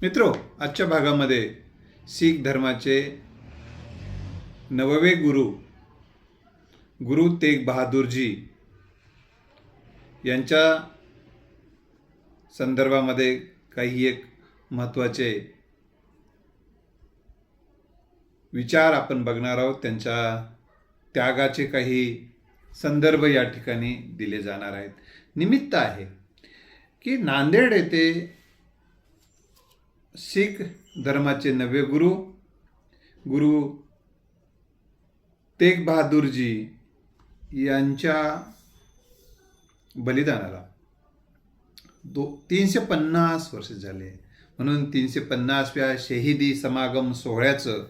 मित्रो, आजच्या भागामध्ये शीख धर्माचे 9वे गुरु तेग बहादूरजी यांच्या संदर्भामध्ये काही एक महत्त्वाचे विचार आपण बघणार आहोत. त्यांच्या त्यागाचे काही संदर्भ या ठिकाणी दिले जाणार आहेत. निमित्त आहे की नांदेड येथे शीख धर्माचे 9वे गुरु तेग बहादूरजी यांच्या बलिदानाला 350 वर्ष झाले. म्हणून 350व्या शहीदी समागम सोहळ्याचं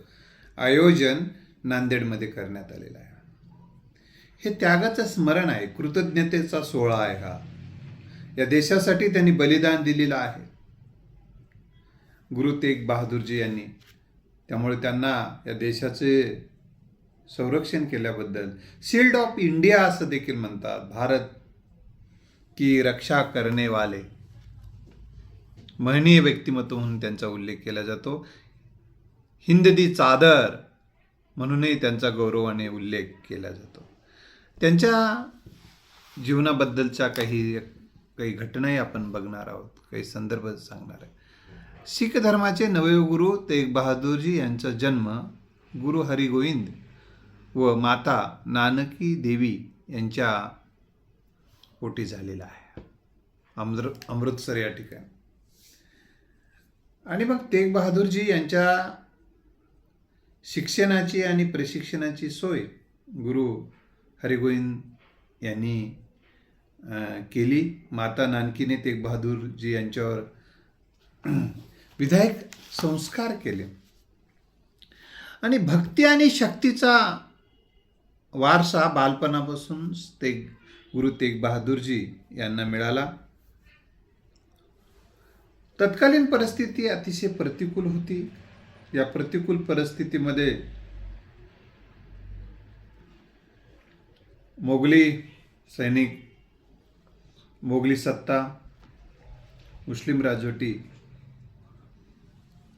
आयोजन नांदेडमध्ये करण्यात आलेलं आहे. हे त्यागाचं स्मरण आहे, कृतज्ञतेचा सोहळा आहे हा. या देशासाठी त्यांनी बलिदान दिलेलं आहे गुरु तेग बहादूरजी यांनी. त्यामुळे त्यांना या देशाचे संरक्षण केल्याबद्दल शील्ड ऑफ इंडिया असं देखील म्हणतात. भारत की रक्षा करने वाले महनीय व्यक्तिमत्व म्हणून त्यांचा उल्लेख केला जातो. हिंद दी चादर म्हणूनही त्यांचा गौरवाने उल्लेख केला जातो. त्यांच्या जीवनाबद्दलच्या काही घटनाही आपण बघणार आहोत, काही संदर्भ सांगणार आहे. शीख धर्माचे 9वे गुरु तेग बहादूरजी यांचा जन्म गुरु हरिगोविंद व माता नानकी देवी यांच्या पोटी झालेला आहे, अमृतसर या ठिकाणी. आणि मग तेग बहादूरजी यांच्या शिक्षणाची आणि प्रशिक्षणाची सोय गुरु हरिगोविंद यांनी केली. माता नानकीने तेग बहादूरजी यांच्यावर विधायक संस्कार केले आणि भक्ती आणि शक्तीचा वारसा बालपणापासून गुरु तेग बहादूरजी यांना मिळाला. तत्कालीन परिस्थिती अतिशय प्रतिकूल होती. या प्रतिकूल परिस्थितीमध्ये मोगली सैनिक, मोगली सत्ता, मुस्लिम राजवटी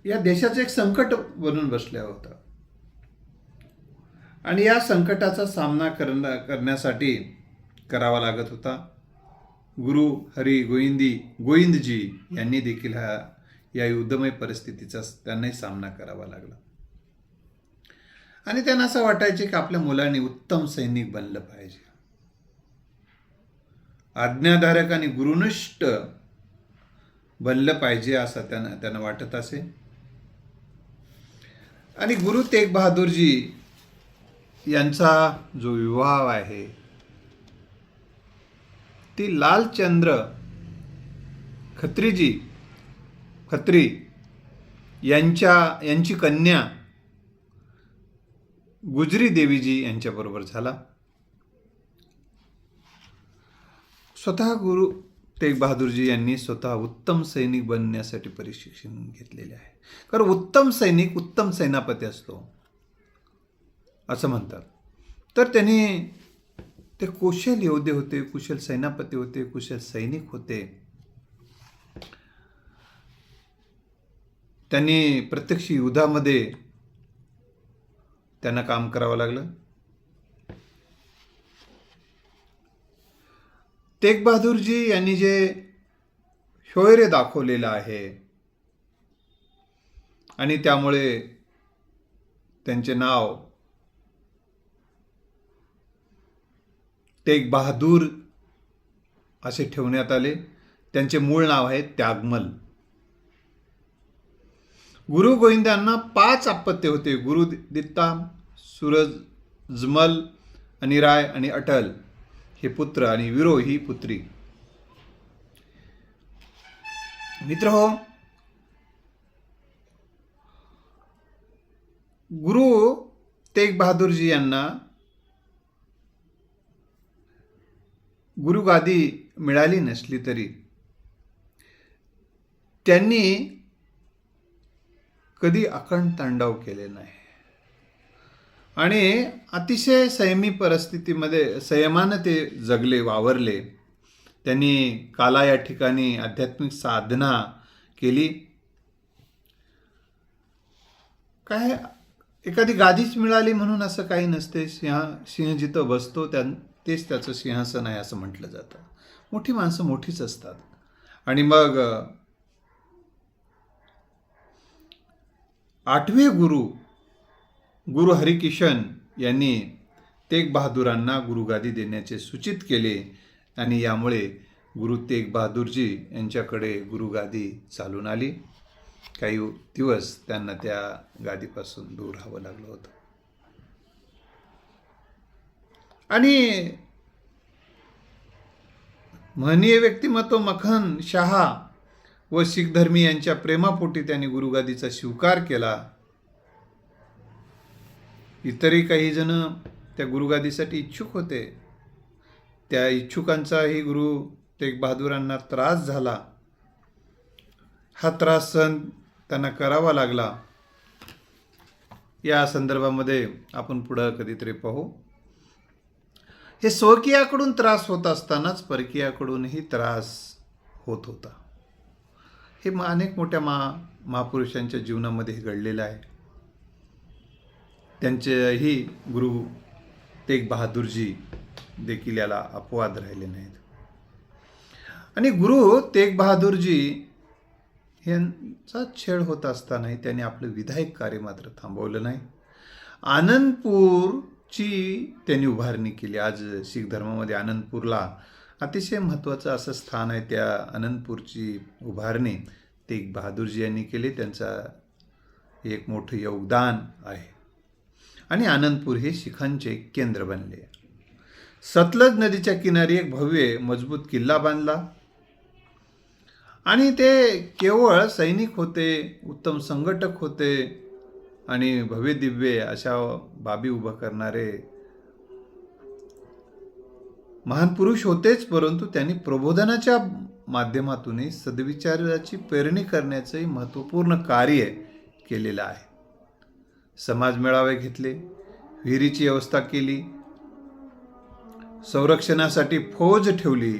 या देशाचं एक संकट बनून बसल्या होता. आणि या संकटाचा सामना करण्यासाठी करावा लागत होता. गुरु गोविंदजी यांनी देखील या युद्धमय परिस्थितीचा त्यांनाही सामना करावा लागला. आणि त्यांना असं वाटायचे की आपल्या मुलांनी उत्तम सैनिक बनलं पाहिजे, आज्ञाधारक आणि गुरुनिष्ठ बनलं पाहिजे असं त्यांना वाटत असे. आणि गुरु तेग बहादूरजी यांचा जो विवाह आहे ती लालचंद्र खत्री यांची कन्या गुजरी देवीजी यांच्याबरोबर झाला. स्वतः गुरु तेग बहादूरजी यांनी स्वतः उत्तम सैनिक बनण्यासाठी प्रशिक्षण घेतलेले आहे. कारण उत्तम सैनिक उत्तम सेनापती असतो असं म्हणतात. तर त्यांनी ते कुशल योद्धे होते, कुशल सेनापती होते, कुशल सैनिक होते. त्यांनी प्रत्यक्ष युद्धामध्ये त्यांना काम करावं लागलं. तेग बहादूरजी यांनी जे शौर्य दाखवलेलं आहे आणि त्यामुळे त्यांचे नाव तेग बहादूर असे ठेवण्यात आले. त्यांचे मूळ नाव आहे त्यागमल. गुरु गोविंदांना 5 अपत्य होते. गुरुदित्ता, सूरजमल, अनिराय आणि अटल हे पुत्र आणि विरो ही पुत्री. मित्र हो, गुरु तेग बहादूरजी यांना गुरुगादी मिळाली नसली तरी त्यांनी कधी अखंड तांडव केले नाही आणि अतिशय संयमी परिस्थितीमध्ये संयमानं ते जगले, वावरले. त्यांनी काला या ठिकाणी आध्यात्मिक साधना केली काय एखादी गादीच मिळाली म्हणून असं काही नसते. सिंह जिथं बसतो तेच त्याचं सिंहासन आहे असं म्हटलं जातं. मोठी माणसं मोठीच असतात. आणि मग 8वे गुरु हरिकिशन यांनी तेग बहादूरांना गुरुगादी देण्याचे सूचित केले आणि यामुळे गुरु तेग बहादूरजी यांच्याकडे गुरुगादी चालून आली. काही दिवस त्यांना त्या गादीपासून दूर राहावं लागलं होतं. आणि महनीय व्यक्तिमत्व मखन शाह व शीख धर्मी यांच्या प्रेमापोटी त्यांनी गुरुगादीचा स्वीकार केला. इतरही काही जण त्या गुरुगादीसाठी इच्छुक होते. त्या इच्छुकांचाही गुरु तेग बहादूरांना त्रास झाला. हा त्रास सहन त्यांना करावा लागला. या संदर्भामध्ये आपण पुढं कधीतरी पाहू. हे स्वकीयाकडून त्रास होत असतानाच परकीयाकडूनही त्रास होत होता. हे अनेक मोठ्या महापुरुषांच्या जीवनामध्ये घडलेलं आहे. त्यांचेही गुरु तेग बहादूरजी देखील याला अपवाद राहिले नाहीत. आणि गुरु तेग बहादूरजी यांचा छेड होत असतानाही त्यांनी आपलं विधायक कार्य मात्र थांबवलं नाही. आनंदपूरची त्यांनी उभारणी केली. आज शीख धर्मामध्ये आनंदपूरला अतिशय महत्त्वाचं असं स्थान आहे. त्या आनंदपूरची उभारणी तेग बहादूरजी यांनी केली. त्यांचा एक मोठं योगदान आहे. आणि आनंदपूर हे शीखांचे केंद्र बनले. सतलज नदीच्या किनारी एक भव्य मजबूत किल्ला बांधला. आणि ते केवळ सैनिक होते, उत्तम संघटक होते आणि भव्य दिव्य अशा बाबी उभं करणारे महान पुरुष होतेच, परंतु त्यांनी प्रबोधनाच्या माध्यमातूनही सद्विचाराची पेरणी करण्याचंही महत्त्वपूर्ण कार्य केलेलं आहे. समाज मेळावे घेतले, विहिरीची व्यवस्था केली, संरक्षणासाठी फौज ठेवली,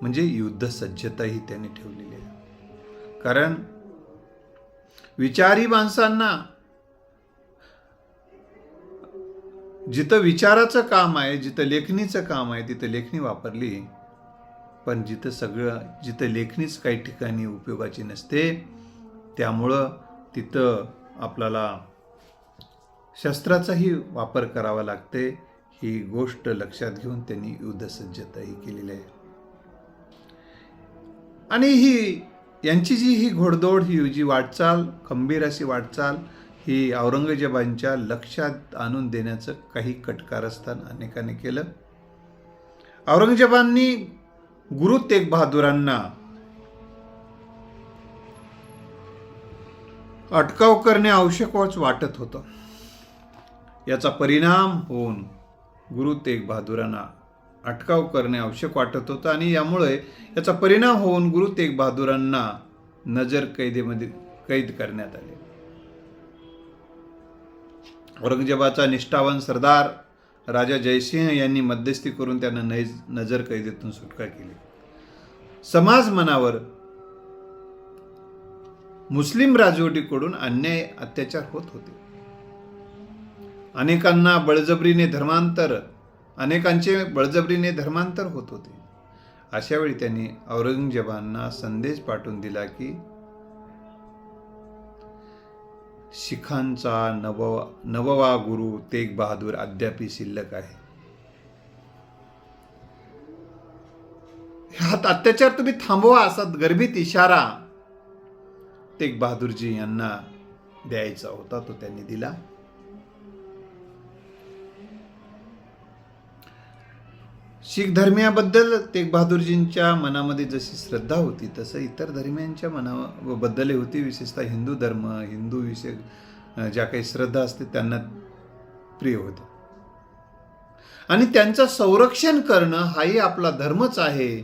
म्हणजे युद्ध सज्जताही त्यांनी ठेवलेली आहे. कारण विचारी माणसांना जिथं विचाराचं काम आहे, जिथं लेखणीचं काम आहे, तिथं लेखणी वापरली. पण जिथं लेखणीच काही ठिकाणी उपयोगाची नसते, त्यामुळं तिथं आपल्याला शस्त्राचाही वापर करावा लागते. ही गोष्ट लक्षात घेऊन त्यांनी युद्धसज्जताही केलेली आहे. आणि यांची ही घोडदौड, ही जी वाटचाल, खंबीर अशी वाटचाल, ही औरंगजेबांच्या लक्षात आणून देण्याचं काही कटकारस्थान अनेकांनी केलं. औरंगजेबांनी गुरु तेग बहादूरांना अटकाव करणे आवश्यकच वाटत होतं. याचा परिणाम होऊन गुरु तेग बहादूरांना अटकाव करणे आवश्यक वाटत होतं. आणि यामुळे याचा परिणाम होऊन गुरु तेग बहादूरांना नजर कैद करण्यात आले. औरंगजेबाचा निष्ठावान सरदार राजा जयसिंह यांनी मध्यस्थी करून त्यांना नजर कैदेतून सुटका केली. समाज मनावर मुस्लिम राजवटीकडून अन्याय अत्याचार होत होते. अनेकांचे बळजबरीने धर्मांतर होत होते. अशा वेळी त्यांनी औरंगजेबांना संदेश पाठवून दिला की शीखांचा नववा गुरु तेग बहादूर अद्यापही शिल्लक आहे. हा अत्याचार तुम्ही थांबवा असा गर्भित इशारा तेग बहादूरजी यांना द्यायचा होता, तो त्यांनी दिला. शीख धर्मियाबद्दल तेग बहादूरजींच्या मनामध्ये जशी श्रद्धा होती, तसं इतर धर्मियांच्या मनाबद्दलही होती. विशेषतः हिंदू धर्म, हिंदू विषय ज्या काही श्रद्धा असते त्यांना प्रिय होतं. आणि त्यांचं संरक्षण करणं हाही आपला धर्मच आहे,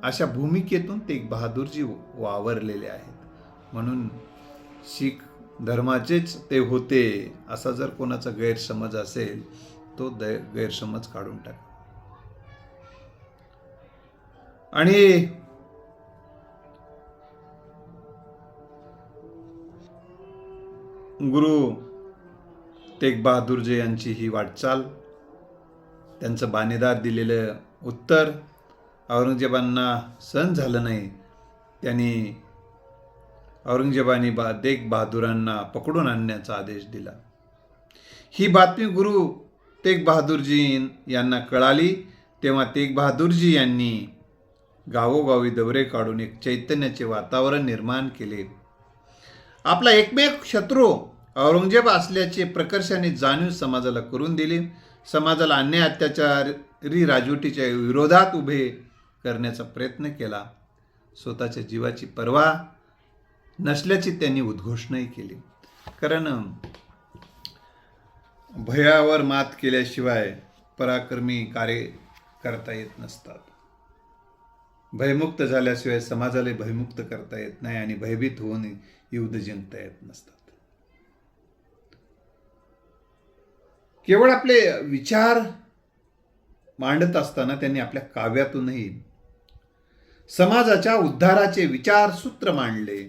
अशा भूमिकेतून तेग बहादूरजी वावरलेले आहेत. म्हणून शीख धर्माचेच ते होते असा जर कोणाचा गैरसमज असेल, तो गैरसमज काढून टाका. आणि गुरु तेग बहादूरजी यांची ही वाटचाल, त्यांचं बाणेदार दिलेलं उत्तर औरंगजेबांना सहन झालं नाही. त्यांनी औरंगजेबाने तेग बहादूरांना पकडून आणण्याचा आदेश दिला. ही बातमी गुरु तेग बहादूरजी यांना कळाली तेव्हा तेग बहादूरजी यांनी गावोगावी दौरे काढून एक चैतन्याचे वातावरण निर्माण केले. आपला एकमेव शत्रू औरंगजेब असल्याचे प्रकर्षाने जाणीव समाजाला करून दिली. समाजाला अन्याय अत्याचारी राजवटीच्या विरोधात उभे करण्याचा प्रयत्न केला. स्वतःच्या जीवाची पर्वा नसल्याची त्यांनी उद्घोषणाही केली. कारण भयावर मात केल्याशिवाय पराक्रमी कार्य करता येत नसतात. भयमुक्त झाल्याशिवाय समाजाला भयमुक्त करता येत नाही आणि भयभीत होऊन युद्ध जिंकता येत नसतात. केवळ आपले विचार मांडत असताना त्यांनी आपल्या काव्यातूनही समाजाच्या उद्धाराचे विचार सूत्र मांडले.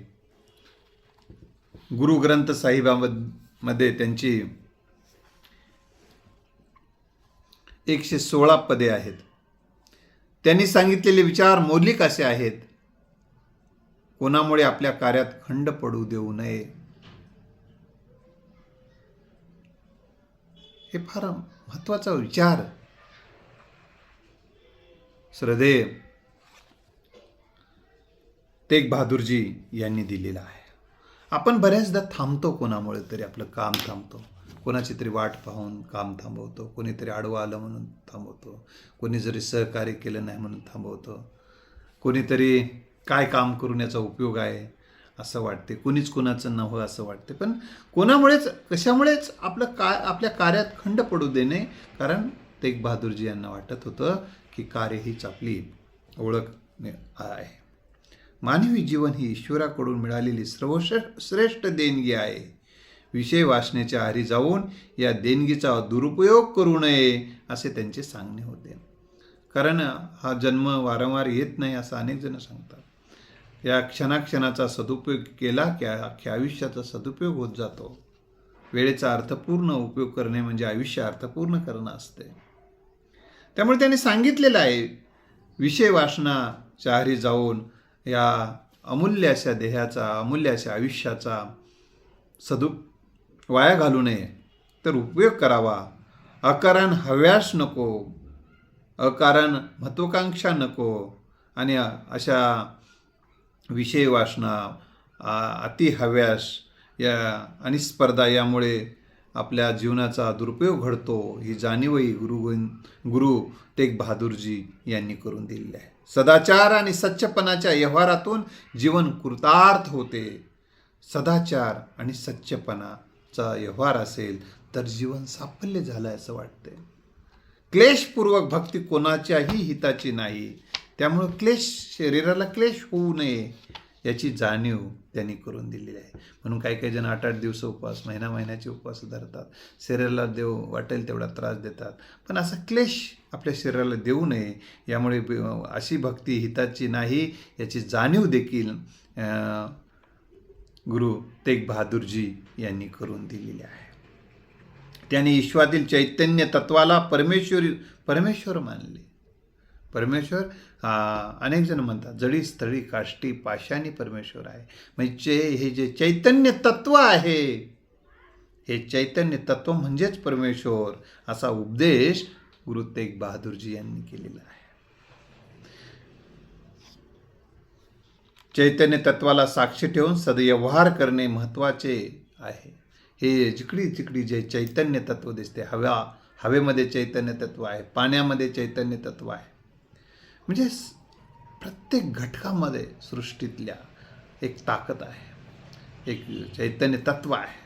गुरु ग्रंथ साहिबामध्ये त्यांची 116 पदे आहेत. त्यांनी सांगितलेले विचार मौलिक असे आहेत. कोणामुळे आपल्या कार्यात खंड पडू देऊ नये. हे फार महत्वाचा विचार श्रद्धेय तेग बहादूरजी यांनी दिलेला आहे. आपण बऱ्याचदा थांबतो, कोणामुळे तरी आपलं काम थांबतो, कोणाची तरी वाट पाहून काम थांबवतो, कोणीतरी आडवं आलं म्हणून थांबवतो, कोणी जरी सहकार्य केलं नाही म्हणून थांबवतो, कोणीतरी काय काम करून याचा उपयोग आहे असं वाटते, कुणीच कुणाचं नव्हं असं वाटते. पण कोणामुळेच कशामुळेच आपल्या कार्यात खंड पडू देणे. कारण तेग बहादूरजी यांना वाटत होतं की कार्य हीच आपली ओळख आहे. मानवी जीवन ही ईश्वराकडून मिळालेली सर्वश्रेष्ठ देणगी आहे. विषय वासनेच्या आहारी जाऊन या देणगीचा दुरुपयोग करू नये असे त्यांचे सांगणे होते. कारण हा जन्म वारंवार येत नाही असं अनेक जण सांगतात. या क्षणाक्षणाचा सदुपयोग केला की अख्ख्या आयुष्याचा सदुपयोग होत जातो. वेळेचा अर्थपूर्ण उपयोग करणे म्हणजे आयुष्य अर्थपूर्ण करणं असते. त्यामुळे त्यांनी सांगितलेलं आहे, विषय वासनाच्या आहारी जाऊन या अमूल्य अशा देहाचा, अमूल्य अशा आयुष्याचा वाया घालू नये, तर उपयोग करावा. अकारण हव्यास नको, अकारण महत्वाकांक्षा नको आणि अशा विषय वासना, अति हव्यास या आणि स्पर्धा यामुळे आपल्या जीवनाचा दुरुपयोग घडतो. ही जाणीवही गुरु तेग बहादूरजी यांनी करून दिलेली आहे. सदाचार आणि सच्चपणाच्या व्यवहारातून जीवन कृतार्थ होते. सदाचार आणि सच्चपणाचा व्यवहार असेल तर जीवन साफल्य झालं असं वाटते. क्लेशपूर्वक भक्ती कोणाच्याही हिताची नाही. त्यामुळं शरीराला क्लेश होऊ नये याची जाणीव त्यांनी करून दिलेली आहे. म्हणून काही जण 8-8 दिवस उपवास, महिन्याचे उपवास धरतात. शरीराला देव वाटेल तेवढा त्रास देतात. पण असा क्लेश आपल्या शरीराला देऊ नये. यामुळे अशी भक्ती हिताची नाही याची जाणीव देखील गुरु तेग बहादूरजी यांनी करून दिलेली आहे. त्यांनी विश्वातील चैतन्य तत्वाला परमेश्वर मानले. परमेश्वर अनेक जण म्हणतात जडी स्थळी काष्टी पाषाणी परमेश्वर आहे. म्हणजे हे जे चैतन्य तत्व आहे, हे चैतन्य तत्व म्हणजेच परमेश्वर असा उपदेश गुरु तेग बहादूरजी यांनी केलेला आहे. चैतन्य तत्वाला साक्ष ठेवून सदव्यवहार करणे महत्त्वाचे आहे. हे जिकडी जे चैतन्य तत्व दिसते, हवेमध्ये चैतन्य तत्व आहे, पाण्यामध्ये चैतन्य तत्व आहे. म्हणजे प्रत्येक घटकामध्ये सृष्टीतल्या एक ताकद आहे, एक चैतन्य तत्व आहे.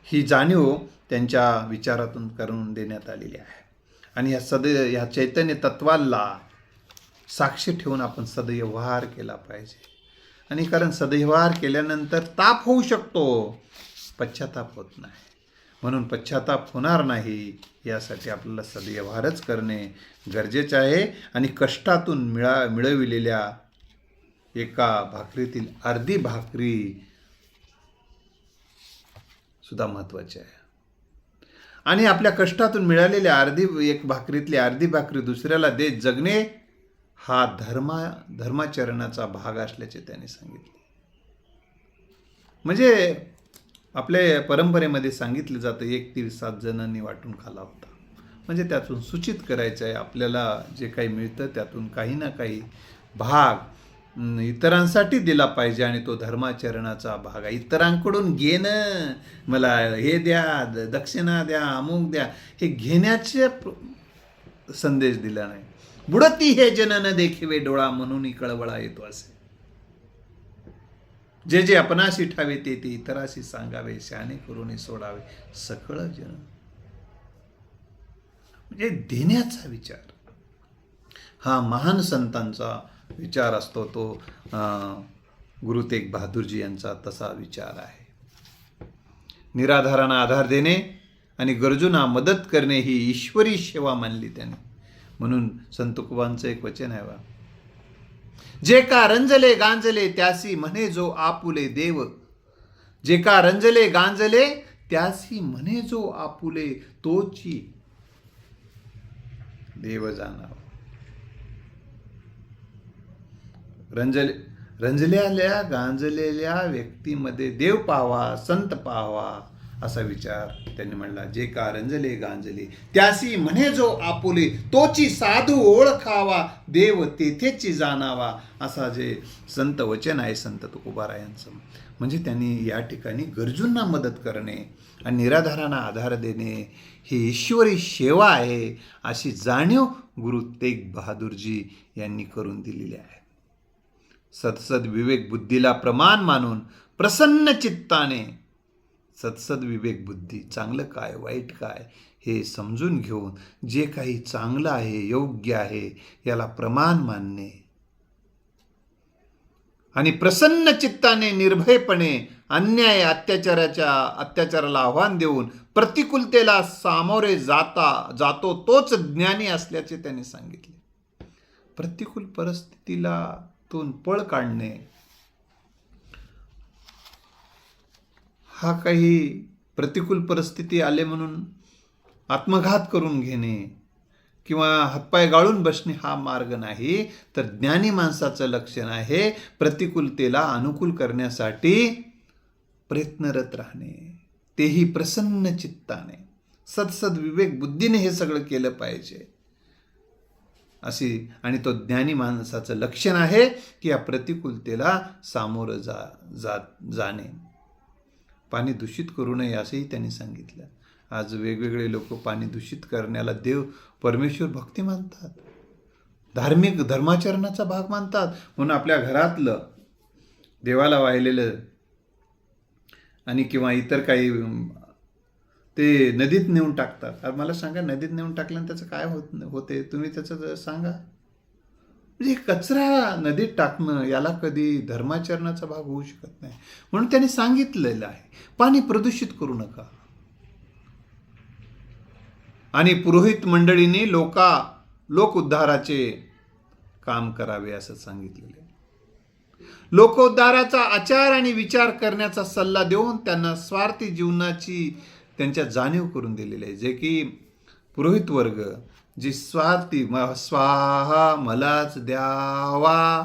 ही जाणीव त्यांच्या विचारातून करून देण्यात आलेली आहे. आणि ह्या चैतन्य तत्वाला साक्ष ठेवून आपण सदव्यवहार केला पाहिजे. आणि कारण सदव्यवहार केल्यानंतर ताप होऊ शकतो, पश्चाताप होत नाही. म्हणून पश्चाताप होणार नाही यासाठी आपल्याला सदव्यवहारच करणे गरजेचे आहे. आणि कष्टातून मिळविलेल्या एका भाकरीतील अर्धी भाकरी सुद्धा महत्त्वाचे आहे. आणि आपल्या कष्टातून मिळालेल्या एक भाकरीतली अर्धी भाकरी दुसऱ्याला देत जगणे हा धर्माचरणाचा भाग असल्याचे त्यांनी सांगितले. म्हणजे आपल्या परंपरेमध्ये सांगितलं जातं 1 तीळ 7 जणांनी वाटून खाला होता. म्हणजे त्यातून सूचित करायचं आहे आपल्याला जे काही मिळतं त्यातून काही ना काही भाग इतरांसाठी दिला पाहिजे आणि तो धर्माचरणाचा भाग आहे. इतरांकडून घेणं, मला हे द्या, दक्षिणा द्या, अमुक द्या, हे घेण्याचे संदेश दिला नाही. बुडती हे जन न देखिवे डोळा म्हणून कळवळा येतो असे. जे जे आपणाशी ठावे ते ते इतराशी सांगावे, शहाणे करून सोडावे सकळ जन. म्हणजे देण्याचा विचार हा महान संतांचा विचार असतो. तो गुरु तेग बहादूरजी यांचा तसा विचार आहे. निराधारांना आधार देणे आणि गरजूंना मदत करणे ही ईश्वरी सेवा मानली त्याने. म्हणून संत तुकोबांचं एक वचन आहे, जे का रंजले गांजले त्यासी म्हणे जो आपुले देव. जे का रंजले गांजले त्यासी म्हणे जो आपुले तोची देव जाणावा. रंजलेल्या गांजलेल्या व्यक्तीमध्ये देव पाहावा, संत पाहावा असा विचार त्यांनी म्हणला. जे का रंजले गांजले त्यासी म्हणे जो आपुले तोची साधू ओळखावा, देव तेथेची जाणावा असा जे संत वचन आहे संत तुकोबारायांचं. म्हणजे त्यांनी या ठिकाणी गरजूंना मदत करणे आणि निराधारांना आधार देणे ही ईश्वरी सेवा आहे अशी जाणीव गुरु तेग बहादूरजी यांनी करून दिलेली आहे. सत्सद विवेक बुद्धीला प्रमाण मानून प्रसन्न चित्ताने सत्सद विवेक बुद्धी, चांगलं काय वाईट काय हे समजून घेऊन जे काही चांगलं आहे, योग्य आहे याला प्रमाण मानणे आणि प्रसन्न चित्ताने निर्भयपणे अन्याय अत्याचाराला आव्हान देऊन प्रतिकूलतेला सामोरे जातो तोच ज्ञानी असल्याचे त्यांनी सांगितले. प्रतिकूल परिस्थितीला तून पळ काढणे हा काही प्रतिकूल परिस्थिती आले म्हणून आत्मघात करून घेणे किंवा हातपाय गाळून बसणे हा मार्ग नाही, तर ज्ञानी माणसाचं लक्षण आहे प्रतिकूलतेला अनुकूल करण्यासाठी प्रयत्नरत राहणे, तेही प्रसन्न चित्ताने सत्सद विवेक बुद्धीने हे सगळं केलं पाहिजे अशी. आणि तो ज्ञानी माणसाचं लक्षण आहे की या प्रतिकूलतेला सामोरं जाणे. पाणी दूषित करू नये असंही त्यांनी सांगितलं. आज वेगवेगळे लोक पाणी दूषित करण्याला देव परमेश्वर भक्ती मानतात, धार्मिक धर्माचरणाचा भाग मानतात. म्हणून आपल्या घरातलं देवाला वाहिलेलं आणि किंवा इतर काही ते नदीत नेऊन टाकतात. मला सांगा, नदीत नेऊन टाकल्यानं त्याचं काय होते तुम्ही त्याचं सांगा. म्हणजे कचरा नदीत टाकणं याला कधी धर्माचरणाचा भाग होऊ शकत नाही. म्हणून त्यांनी सांगितलेलं आहे पाणी प्रदूषित करू नका. आणि पुरोहित मंडळींनी लोक उद्धाराचे काम करावे असं सांगितलेले. लोकोद्धाराचा आचार आणि विचार करण्याचा सल्ला देऊन त्यांना स्वार्थी जीवनाची त्यांच्या जाणीव करून दिलेली आहे. जे की पुरोहित वर्ग जी स्वार्थी स्वाहा मलाच द्यावा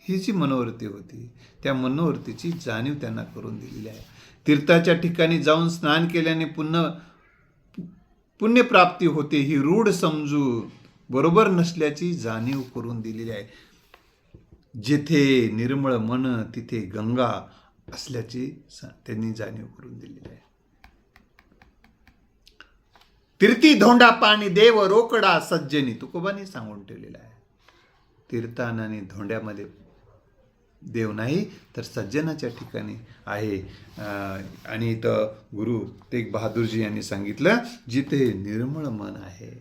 ही जी मनोवृत्ती होती त्या मनोवृत्तीची जाणीव त्यांना करून दिलेली आहे. तीर्थाच्या ठिकाणी जाऊन स्नान केल्याने पुण्यप्राप्ती होते ही रूढ समजून बरोबर नसल्याची जाणीव करून दिलेली आहे. जिथे निर्मळ मन तिथे गंगा असल्याची त्यांनी जाणीव करून दिलेली आहे. तीर्थी धोंडा पाणी देव रोकडा सज्जनी तुकोबांनी सांगून ठेवलेला आहे. तीर्थान आणि धोंड्यामध्ये देव नाही तर सज्जनाच्या ठिकाणी आहे. आणि इथं गुरु तेग बहादूरजी यांनी सांगितलं जिथे निर्मळ मन आहे,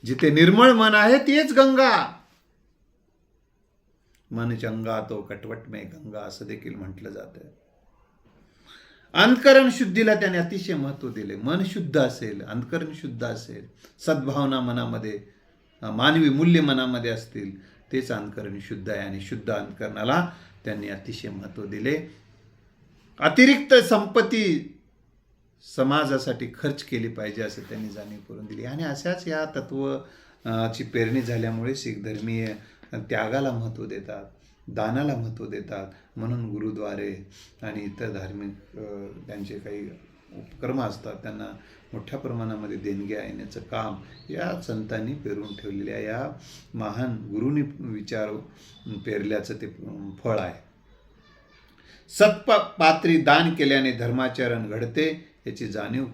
जिथे निर्मळ मन आहे तीच गंगा. मन चंगा तो कटवट में गंगा असं देखील म्हटलं जातं. अंतकरण शुद्धीला त्याने अतिशय महत्त्व दिले. मन शुद्ध असेल, अंतकरण शुद्ध असेल, सद्भावना मनामध्ये, मानवी मूल्य मनामध्ये असतील तेच अंतकरण शुद्ध आहे. आणि शुद्ध अंतकरणाला त्यांनी अतिशय महत्त्व दिले. अतिरिक्त संपत्ती समाजासाठी खर्च केली पाहिजे असं त्यांनी जाणीव करून दिली. आणि अशाच या ची पेरणी झाल्यामुळे शीख धर्मीय त्यागाला महत्त्व देतात, दानाला महत्त्व देतात. म्हणून गुरुद्वारे आणि इतर धार्मिक त्यांचे काही उपक्रम असतात, त्यांना मोठ्या प्रमाणामध्ये देणग्या येण्याचं काम या संतांनी पेरून ठेवलेल्या या महान गुरूंनी विचार पेरल्याचं ते फळ आहे. सत्पात्री दान केल्याने धर्माचरण घडते याची जाणीव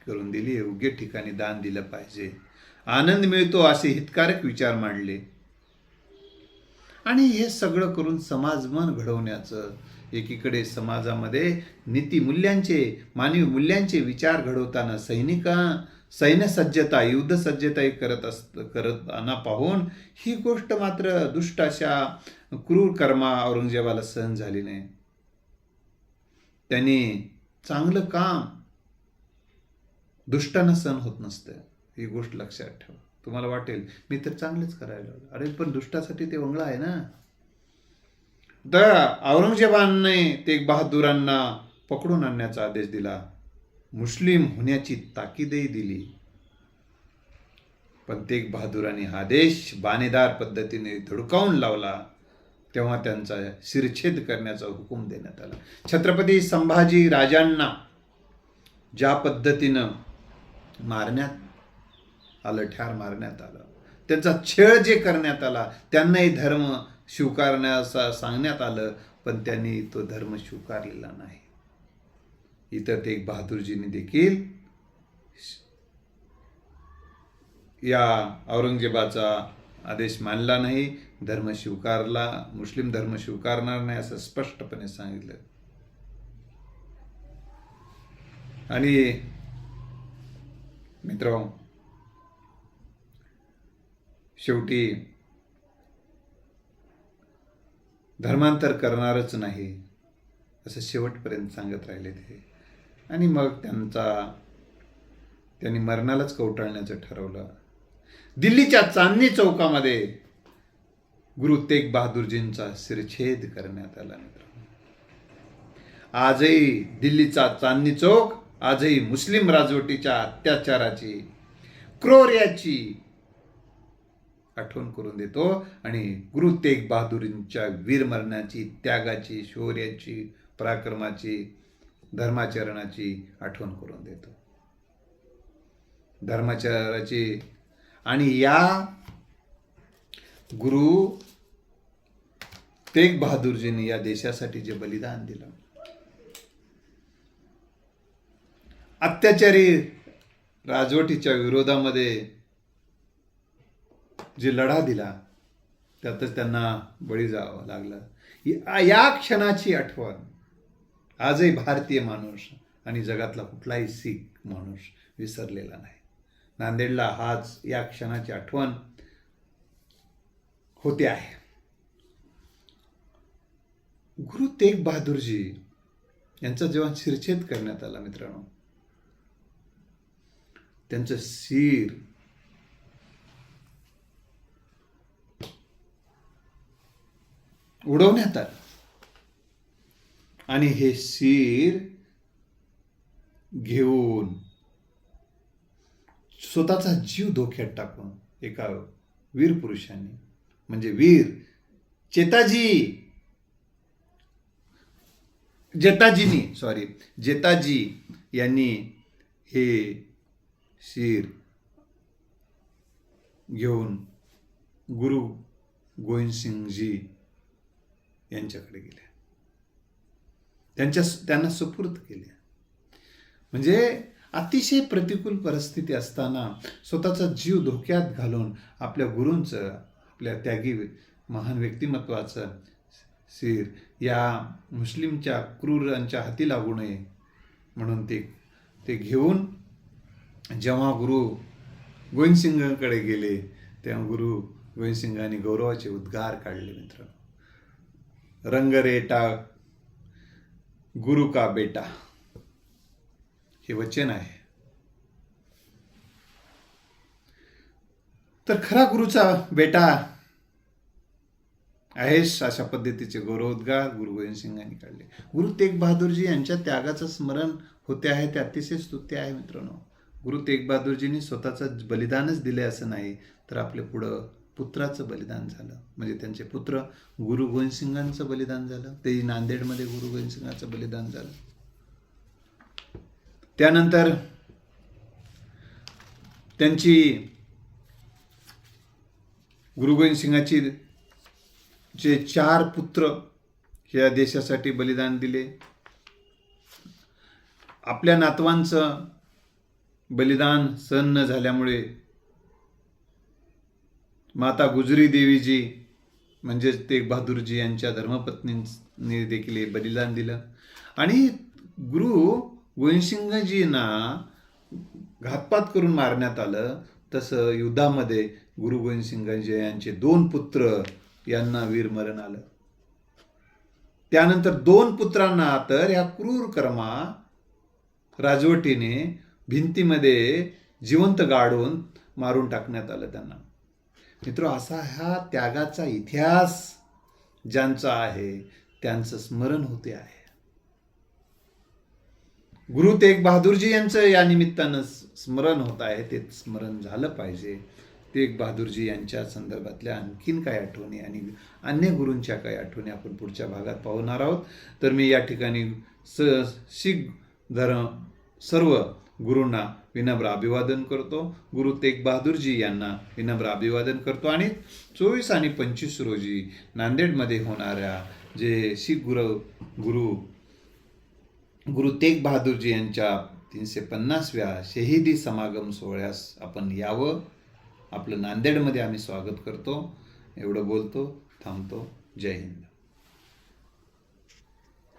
करून दिली. योग्य ठिकाणी दान दिलं पाहिजे, आनंद मिळतो असे हितकारक विचार मांडले. आणि हे सगळं करून समाजमन घडवण्याचं, एकीकडे समाजामध्ये नीतिमूल्यांचे, मानवी मूल्यांचे विचार घडवताना सैन्य सज्जता, युद्ध सज्जता करताना पाहून ही गोष्ट मात्र दुष्ट अशा क्रूर कर्मा औरंगजेबाला सहन झाली नाही. त्यांनी चांगलं काम दुष्टांना सहन होत नसतं, ही गोष्ट लक्षात ठेवा. तुम्हाला वाटेल मी तर चांगलेच करायला लागलो, अरे पण दुष्टासाठी ते वंगळा आहे ना. तर औरंगजेबाने तेग बहादूरांना पकडून आणण्याचा आदेश दिला, मुस्लिम होण्याची ताकीदही दिली. पण तेग बहादुरांनी हा आदेश बाणेदार पद्धतीने धुडकावून लावला. तेव्हा त्यांचा शिरछेद करण्याचा हुकूम देण्यात आला. छत्रपती संभाजी राजांना ज्या पद्धतीनं मारण्यात आलं, ठार मारण्यात आलं, त्यांचा छळ जे करण्यात आला, त्यांनाही धर्म स्वीकारण्याचा सांगण्यात आलं, पण त्यांनी तो धर्म स्वीकारलेला नाही. इतर तेग बहादूरजींनी देखील या औरंगजेबाचा आदेश मानला नाही, धर्म स्वीकारला, मुस्लिम धर्म स्वीकारणार नाही असं स्पष्टपणे सांगितलं. आणि मित्र, शेवटी धर्मांतर करणारच नाही असं शेवटपर्यंत सांगत राहिले ते. आणि मग त्यांनी मरणालाच कवटाळण्याचं ठरवलं. दिल्लीच्या चांदणी चौकामध्ये गुरु तेग बहादूरजींचा शिरछेद करण्यात आला. मित्रांनो, आजही दिल्लीचा चांदणी चौक आजही मुस्लिम राजवटीच्या अत्याचाराची, क्रोर्याची आठवण करून देतो आणि गुरु तेग बहादूरजींच्या वीरमरणाची, त्यागाची, शौर्याची, पराक्रमाची, धर्माचरणाची आठवण करून देतो. धर्माचरणाची. आणि या गुरु तेग बहादूरजींनी या देशासाठी जे बलिदान दिलं, अत्याचारी राजवटीच्या विरोधामध्ये जे लढा दिला, त्यातच त्यांना बळी जावं लागलं. या क्षणाची आठवण आजही भारतीय माणूस आणि जगातला कुठलाही शीख माणूस विसरलेला नाही. नांदेडला हाच या क्षणाची आठवण होते आहे. गुरु तेग बहादूरजी यांचा जेव्हा शिरछेद करण्यात आला, मित्रांनो, त्यांचं शिर उडवण्यात आलं आणि हे शिर घेऊन स्वतःचा जीव धोक्यात टाकून एका वीर पुरुषांनी, म्हणजे वीर जेताजी यांनी हे शिर घेऊन गुरु गोविंद सिंगजी यांच्याकडे गेले, त्यांना सुपूर्द केले. म्हणजे अतिशय प्रतिकूल परिस्थिती असताना स्वतःचा जीव धोक्यात घालून आपल्या गुरूंचं, आपल्या त्यागी महान व्यक्तिमत्वाचं शिर या मुस्लिमच्या क्रूरांच्या हाती लागू नये म्हणून ते घेऊन जेव्हा गुरु गोविंद सिंगांकडे गेले, तेव्हा गुरु गोविंद सिंगांनी गौरवाचे उद्गार काढले. मित्रांनो, रंगरेटा गुरु का बेटा हे वचन आहे. तर खरा गुरुचा बेटा आहेस अशा पद्धतीचे गौरवोद्गार गुरु गोविंद सिंगांनी काढले. गुरु तेग बहादूरजी यांच्या त्यागाचं स्मरण होते आहे ते अतिशय स्तुत्य आहे मित्रांनो. गुरु तेग बहादूरजींनी स्वतःचं बलिदानच दिले असं नाही, तर आपल्या पुढं पुत्राचं बलिदान झालं. म्हणजे त्यांचे पुत्र गुरु गोविंदसिंगांचं बलिदान झालं. ते नांदेडमध्ये गुरु गोविंदसिंगाचं बलिदान झालं. त्यानंतर त्यांची गुरु गोविंदसिंगाची जे 4 पुत्र या देशासाठी बलिदान दिले. आपल्या नातवांचं बलिदान सहन न झाल्यामुळे माता गुजरी देवीजी म्हणजेच तेग बहादूरजी यांच्या धर्मपत्नींनी देखील हे बलिदान दिलं. आणि गुरु गोविंदसिंगजींना घातपात करून मारण्यात आलं. तसं युद्धामध्ये गुरु गोविंदसिंगजी यांचे 2 पुत्र यांना वीरमरण आलं. त्यानंतर 2 पुत्रांना तर या क्रूर कर्मा राजवटीने भिंतीमध्ये जिवंत गाडून मारून टाकण्यात आलं त्यांना. मित्र, असा हा त्यागाचा इतिहास ज्यांचा आहे त्यांचं स्मरण होते आहे. गुरु तेग बहादूरजी यांचं या निमित्तानं स्मरण होत आहे. ते स्मरण झालं पाहिजे. तेग बहादूरजी यांच्या संदर्भातल्या आणखीन काही आठवणी आणि अन्य गुरूंच्या काही आठवणी आपण पुढच्या भागात पाहणार आहोत. तर मी या ठिकाणी शीख धर्म सर्व गुरूंना विनम्र अभिवादन करतो. गुरु तेग बहादूरजी यांना विनम्र अभिवादन करतो. आणि 24 आणि 25 रोजी नांदेडमध्ये होणाऱ्या जे शीख गुरु तेग बहादूरजी यांच्या 350व्या शहीदी समागम सोहळ्यास आपण यावं. आपलं नांदेडमध्ये आम्ही स्वागत करतो. एवढं बोलतो, थांबतो. जय हिंद.